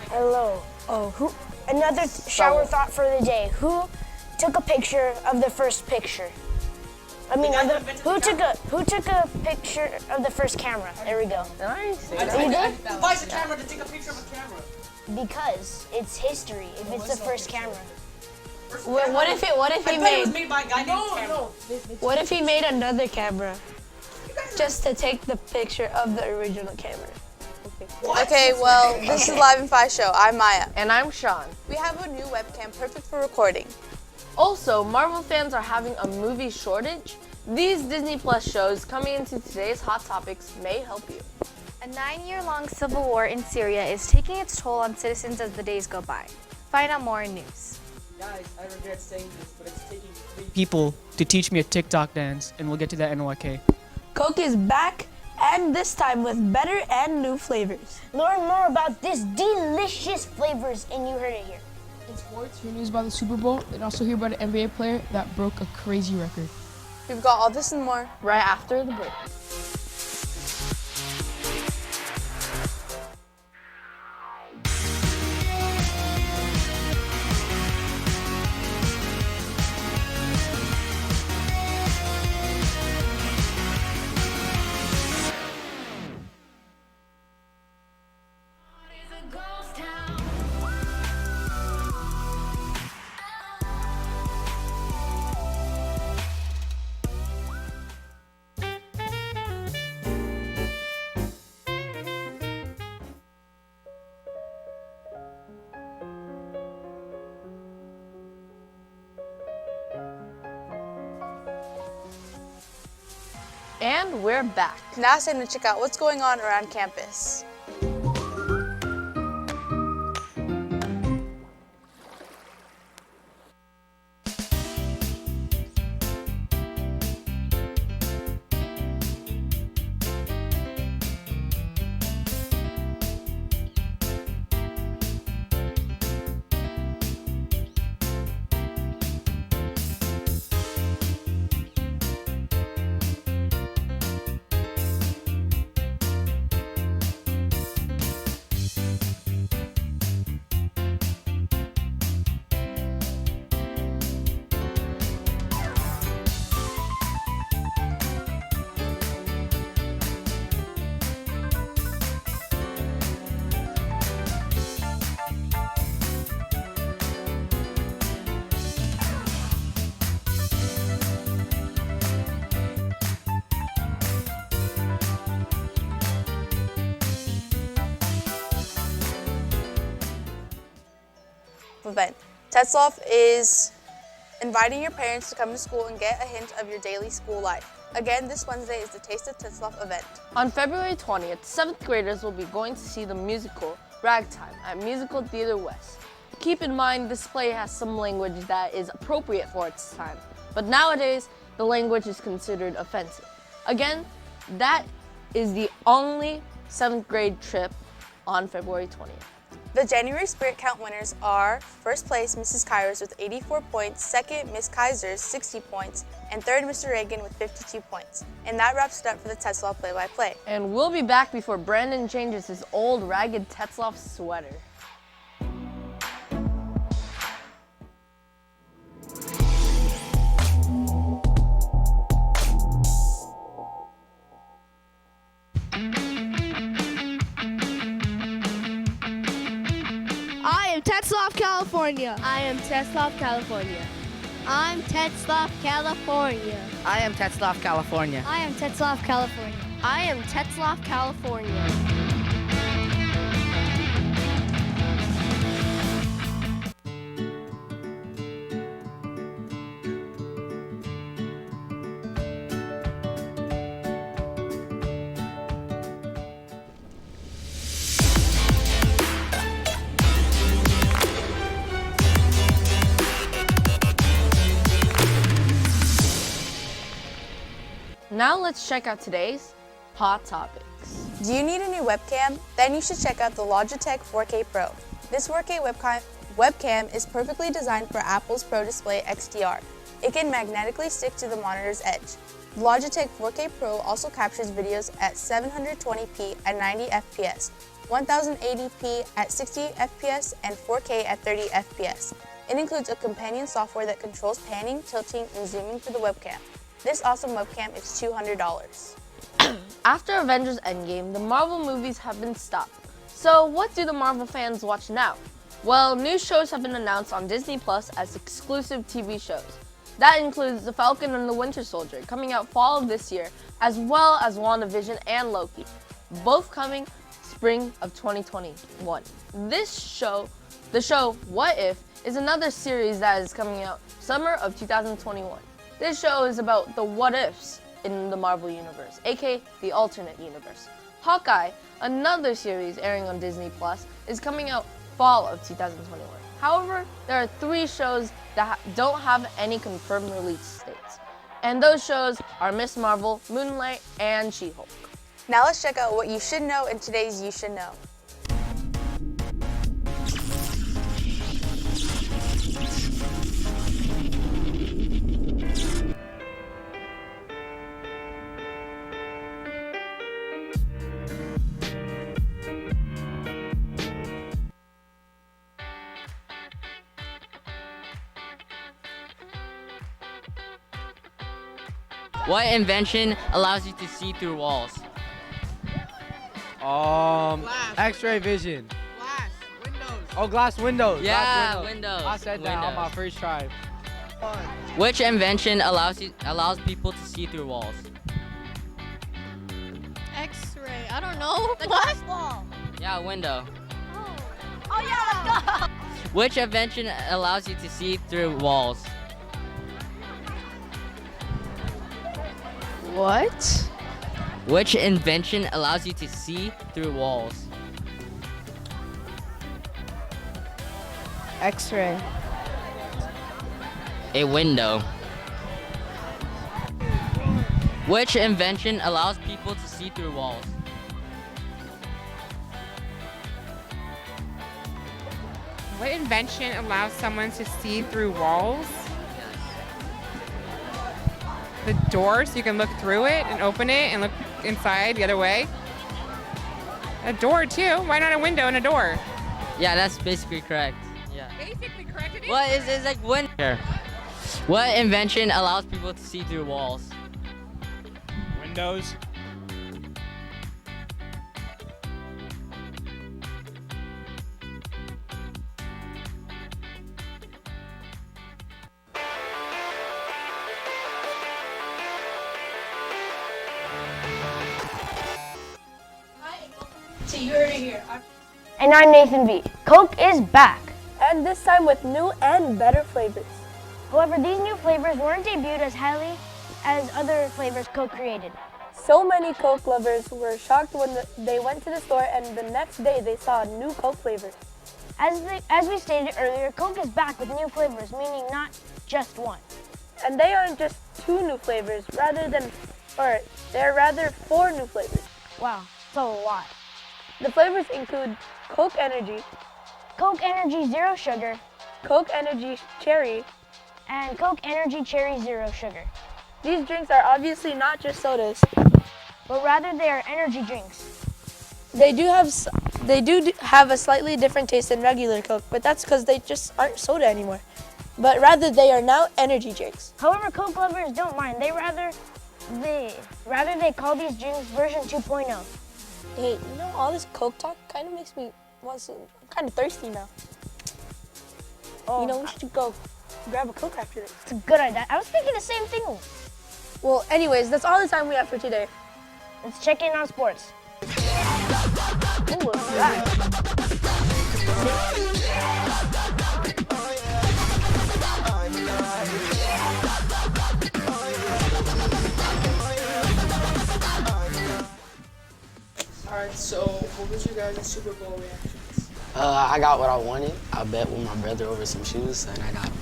Hello. Oh, another shower thought for the day. Who took a picture of the first picture? I mean, who took a picture of the first camera? There we go. Nice. You did? Who buys a camera to take a picture of a camera? Because it's history. If it's the first camera. What if it was made by a guy named Camera. What if he made another camera just to take the picture of the original camera? Okay, well, this is Live in 5 show. I'm Maya. And I'm Sean. We have a new webcam perfect for recording. Also, Marvel fans are having a movie shortage. These Disney Plus shows coming into today's Hot Topics may help you. A 9-year-long civil war in Syria is taking its toll on citizens as the days go by. Find out more in news. Guys, I regret saying this, but it's taking 3 people to teach me a TikTok dance, and we'll get to that NYK. Coke is back, and this time with better and new flavors. Learn more about this delicious flavors, and you heard it here. In sports, hear news about the Super Bowl, and also hear about an NBA player that broke a crazy record. We've got all this and more Right after the break. And we're back. Now it's time to check out what's going on around campus. Event. Tetzlaff is inviting your parents to come to school and get a hint of your daily school life. Again, this Wednesday is the Taste of Tetzlaff event. On February 20th, 7th graders will be going to see the musical Ragtime at Musical Theater West. Keep in mind, this play has some language that is appropriate for its time, but nowadays, the language is considered offensive. Again, that is the only 7th grade trip on February 20th. The January Spirit Count winners are first place Mrs. Kairos with 84 points, second Miss Kaiser's 60 points, and third Mr. Reagan with 52 points. And that wraps it up for the Tetzlaff play-by-play. And we'll be back before Brandon changes his old ragged Tetzlaff sweater. I am Tetzlaff, California. I am Tetzlaff, California. I'm Tetzlaff, California. I am Tetzlaff, California. I am Tetzlaff, California. I am Tetzlaff, California. Now let's check out today's Hot topics. Do you need a new webcam? Then you should check out the Logitech 4K Pro. This 4K webcam is perfectly designed for Apple's Pro Display XDR. It can magnetically stick to the monitor's edge. The Logitech 4K Pro also captures videos at 720p at 90 FPS, 1080p at 60 FPS, and 4K at 30 FPS. It includes a companion software that controls panning, tilting, and zooming for the webcam. This awesome webcam is $200. After Avengers Endgame, the Marvel movies have been stopped. So what do the Marvel fans watch now? Well, new shows have been announced on Disney Plus as exclusive TV shows. That includes The Falcon and the Winter Soldier, coming out fall of this year, as well as WandaVision and Loki, both coming spring of 2021. The show What If, is another series that is coming out summer of 2021. This show is about the what ifs in the Marvel Universe, aka the alternate universe. Hawkeye, another series airing on Disney Plus, is coming out fall of 2021. However, there are 3 shows that don't have any confirmed release dates. And those shows are Miss Marvel, Moonlight, and She-Hulk. Now let's check out what you should know in today's You Should Know. What invention allows you to see through walls? X-ray vision. Glass, windows. Oh, glass windows. Yeah, Glass windows. I said that on my Windows. first try. Which invention allows people to see through walls? X-ray. I don't know. The glass wall. Yeah, a window. Oh yeah, let's go. Which invention allows you to see through walls? What? Which invention allows you to see through walls? X-ray. A window. Which invention allows people to see through walls? What invention allows someone to see through walls? The door, so you can look through it and open it and look inside the other way. A door too. Why not a window and a door? Yeah, that's basically correct. Yeah. Basically correct. It is. What is like window? What invention allows people to see through walls? Windows. And I'm Nathan V. Coke is back. And this time with new and better flavors. However, these new flavors weren't debuted as highly as other flavors Coke created. So many Coke lovers were shocked when they went to the store and the next day they saw a new Coke flavor. As we stated earlier, Coke is back with new flavors, meaning not just one. And they aren't just 2 new flavors, they're rather 4 new flavors. Wow, that's a lot. The flavors include Coke Energy, Coke Energy Zero Sugar, Coke Energy Cherry, and Coke Energy Cherry Zero Sugar. These drinks are obviously not just sodas, but rather they are energy drinks. They do have a slightly different taste than regular Coke, but that's because they just aren't soda anymore. But rather they are now energy drinks. However, Coke lovers don't mind. They rather they call these drinks version 2.0. Hey, you know, all this Coke talk kind of makes me I'm kind of thirsty now. Oh, you know, we should go grab a Coke after this. It's a good idea. I was thinking the same thing. Well, anyways, that's all the time we have for today. Let's check in on sports. Ooh, what's that? Alright, so what was your guys' Super Bowl reactions? I got what I wanted. I bet with my brother over some shoes, and I got it.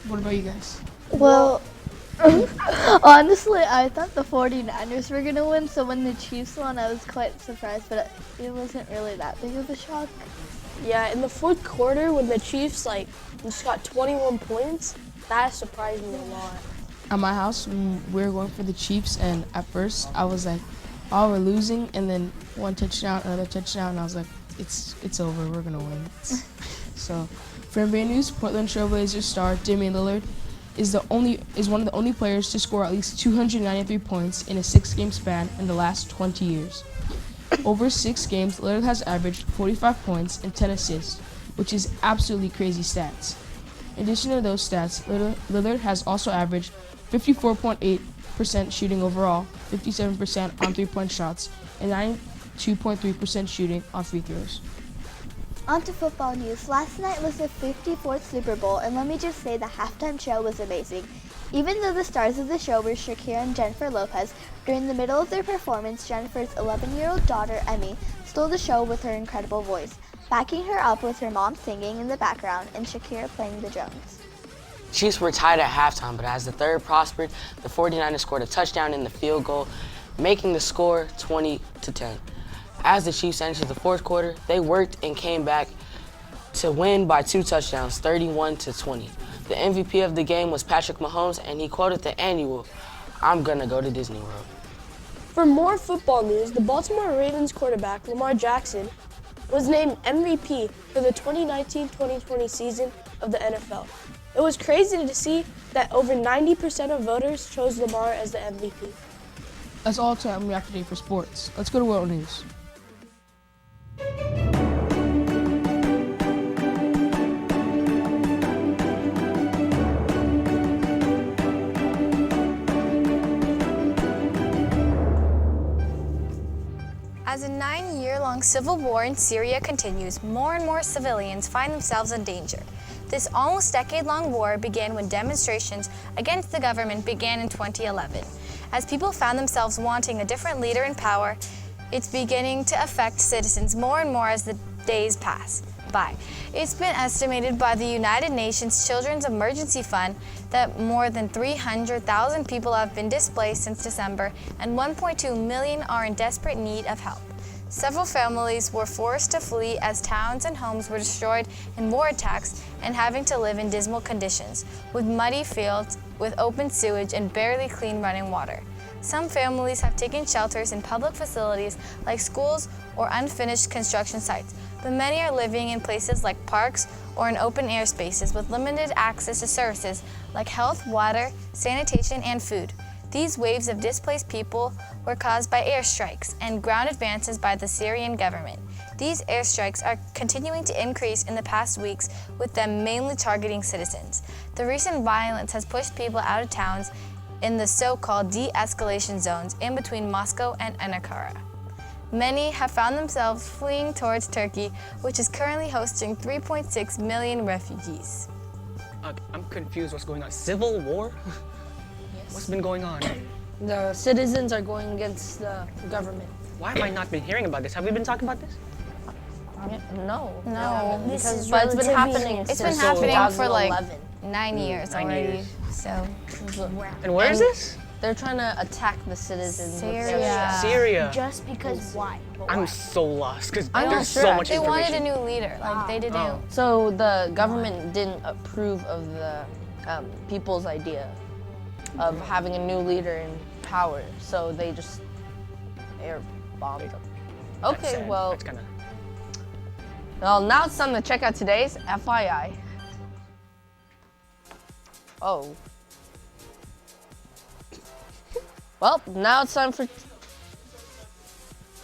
What about you guys? Well, Honestly, I thought the 49ers were going to win, so when the Chiefs won, I was quite surprised, but it wasn't really that big of a shock. Yeah, in the fourth quarter, when the Chiefs just got 21 points, that surprised me a lot. At my house, we were going for the Chiefs, and at first I was like, oh, we're losing, and then one touchdown, another touchdown, and I was like, it's over, we're gonna win. So, for NBA news, Portland Trailblazers star Damian Lillard is one of the only players to score at least 293 points in a 6-game span in the last 20 years. Over 6 games, Lillard has averaged 45 points and 10 assists, which is absolutely crazy stats. In addition to those stats, Lillard has also averaged 54.8% shooting overall, 57% on three-point shots, and 92.3% shooting on free throws. On to football news. Last night was the 54th Super Bowl, and let me just say the halftime show was amazing. Even though the stars of the show were Shakira and Jennifer Lopez, during the middle of their performance, Jennifer's 11-year-old daughter, Emmy, stole the show with her incredible voice, backing her up with her mom singing in the background and Shakira playing the drums. Chiefs were tied at halftime, but as the third prospered, the 49ers scored a touchdown in the field goal, making the score 20-10. As the Chiefs entered the fourth quarter, they worked and came back to win by 2 touchdowns, 31-20. The MVP of the game was Patrick Mahomes, and he quoted the annual, "I'm gonna go to Disney World." For more football news, the Baltimore Ravens quarterback, Lamar Jackson, was named MVP for the 2019-2020 season of the NFL. It was crazy to see that over 90% of voters chose Lamar as the MVP. That's all the time we have today for sports. Let's go to world news. As a 9-year-long civil war in Syria continues, more and more civilians find themselves in danger. This almost decade-long war began when demonstrations against the government began in 2011. As people found themselves wanting a different leader in power, it's beginning to affect citizens more and more as the days pass by. It's been estimated by the United Nations Children's Emergency Fund that more than 300,000 people have been displaced since December, and 1.2 million are in desperate need of help. Several families were forced to flee as towns and homes were destroyed in war attacks and having to live in dismal conditions, with muddy fields, with open sewage and barely clean running water. Some families have taken shelters in public facilities like schools or unfinished construction sites, but many are living in places like parks or in open air spaces with limited access to services like health, water, sanitation, and food. These waves of displaced people were caused by airstrikes and ground advances by the Syrian government. These airstrikes are continuing to increase in the past weeks, with them mainly targeting citizens. The recent violence has pushed people out of towns in the so-called de-escalation zones in between Moscow and Ankara. Many have found themselves fleeing towards Turkey, which is currently hosting 3.6 million refugees. I'm confused what's going on. Civil war? Yes. What's been going on? The citizens are going against the government. Why have I not been hearing about this? Have we been talking about this? No. Because but it's been happening. It's since been happening for like 2011. 9 years 9 already. years. So. And where is this? They're trying to attack the citizens. with Syria. airstrikes. Syria. Just because why? I'm so lost because I'm not there's sure. so much They wanted a information. new leader. Like they didn't. Oh. So the government didn't approve of the people's idea of having a new leader in power, so they just air bombed them. Okay, Sad. well, That's kinda... well, now it's time to check out today's FYI. Oh. Well, now it's time for...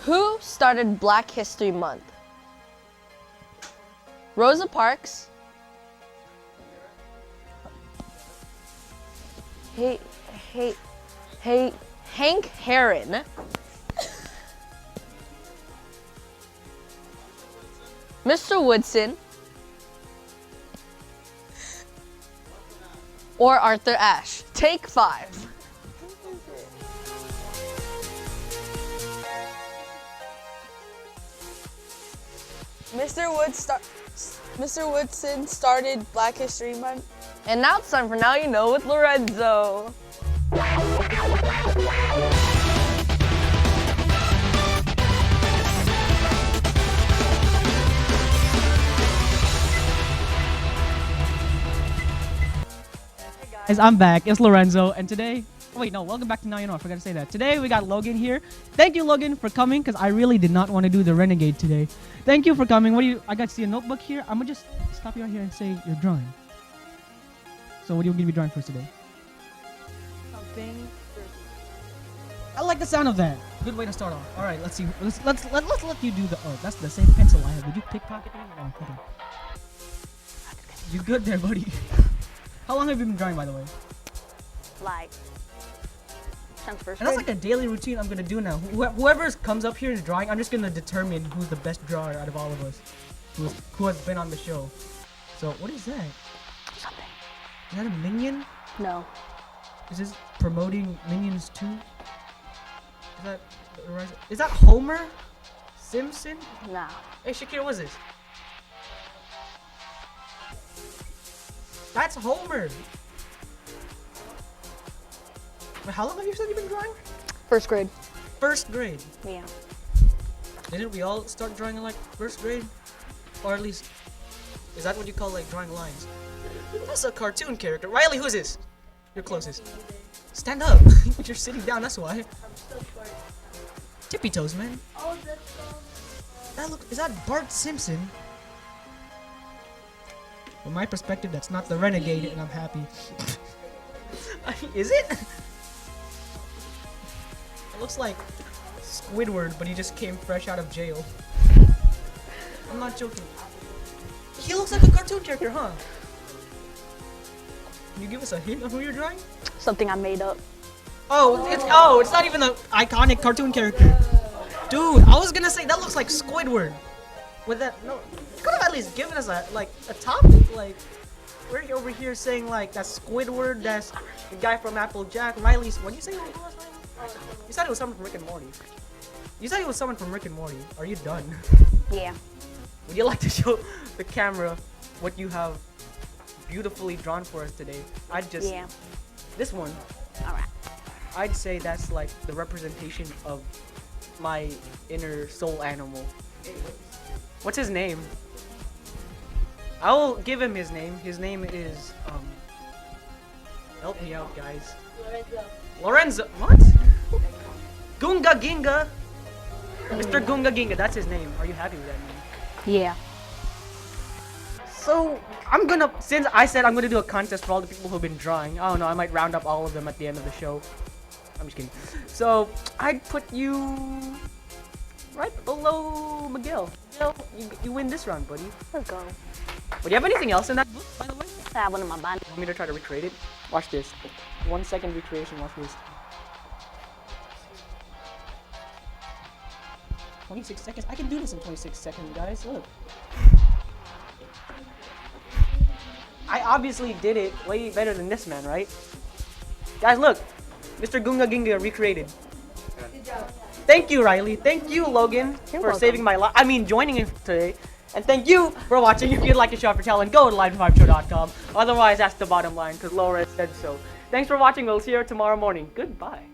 Who started Black History Month? Rosa Parks. Hank Aaron. Mr. Woodson. Or Arthur Ashe. Take 5. Mr. Woodson started Black History Month. And now it's time for Now You Know with Lorenzo. Guys, I'm back. It's Lorenzo, and today, oh wait, no, welcome back to Now You Know. I forgot to say that. Today we got Logan here. Thank you, Logan, for coming, because I really did not want to do the Renegade today. Thank you for coming. What do you? I got to see a notebook here. I'm gonna just stop you right here and say you're drawing. So what are you gonna be drawing for us today? Something. I like the sound of that. Good way to start off. All right, let's see. Let's let you do the. Oh, that's the same pencil I have. Did you pickpocket me? Oh, hold on. You good there, buddy? How long have you been drawing, by the way? Like. Since first And that's grade. like a daily routine I'm gonna do now. Whoever comes up here and is drawing, I'm just gonna determine who's the best drawer out of all of us, who has been on the show. So what is that? Something. Is that a minion? No. Is this promoting Minions 2? Is that Homer Simpson? Nah. Hey Shakira, what is this? That's Homer. Wait, how long have you said you've been drawing? First grade. First grade. Yeah. Didn't we all start drawing in like first grade? Or at least, is that what you call like drawing lines? That's a cartoon character. Riley, who's this? You're closest. Stand up. You're sitting down, that's why. I'm still short. Tippy toes, man. Oh, that's Is that Bart Simpson? From my perspective, that's not the Renegade, and I'm happy. Is it? It looks like Squidward, but he just came fresh out of jail. I'm not joking. He looks like a cartoon character, huh? Can you give us a hint of who you're drawing? Something I made up. It's not even an iconic cartoon character. Dude, I was gonna say that looks like Squidward. With that, no, you could have at least given us a topic. Like, we're over here saying like that's Squidward, that's the guy from Applejack. Riley's. What did you say? You said it was someone from Rick and Morty. You said it was someone from Rick and Morty. Are you done? Yeah. Would you like to show the camera what you have beautifully drawn for us today? Yeah. This one. All right. I'd say that's like the representation of my inner soul animal. What's his name? I will give him his name. His name is help me out, guys. Lorenzo. What? Gunga Ginga. Mr. Gunga Ginga. That's his name. Are you happy with that name? Yeah. So since I said I'm gonna do a contest for all the people who've been drawing. I don't know. I might round up all of them at the end of the show. I'm just kidding. So I'd put you right below Miguel. You win this round, buddy. Let's go. Do you have anything else in that book, by the way? I have one in my band. Want me to try to recreate it? Watch this. 1 second recreation. Watch this. 26 seconds. I can do this in 26 seconds, guys. Look. I obviously did it way better than this man, right? Guys, look. Mr. Gunga Ginga recreated. good job. Thank you, Riley. Thank you, Logan, for saving my life. Joining us today. And thank you for watching. If you'd like to shop for talent, go to live5show.com. Otherwise, that's the bottom line, because Laura said so. Thanks for watching. We'll see you tomorrow morning. Goodbye.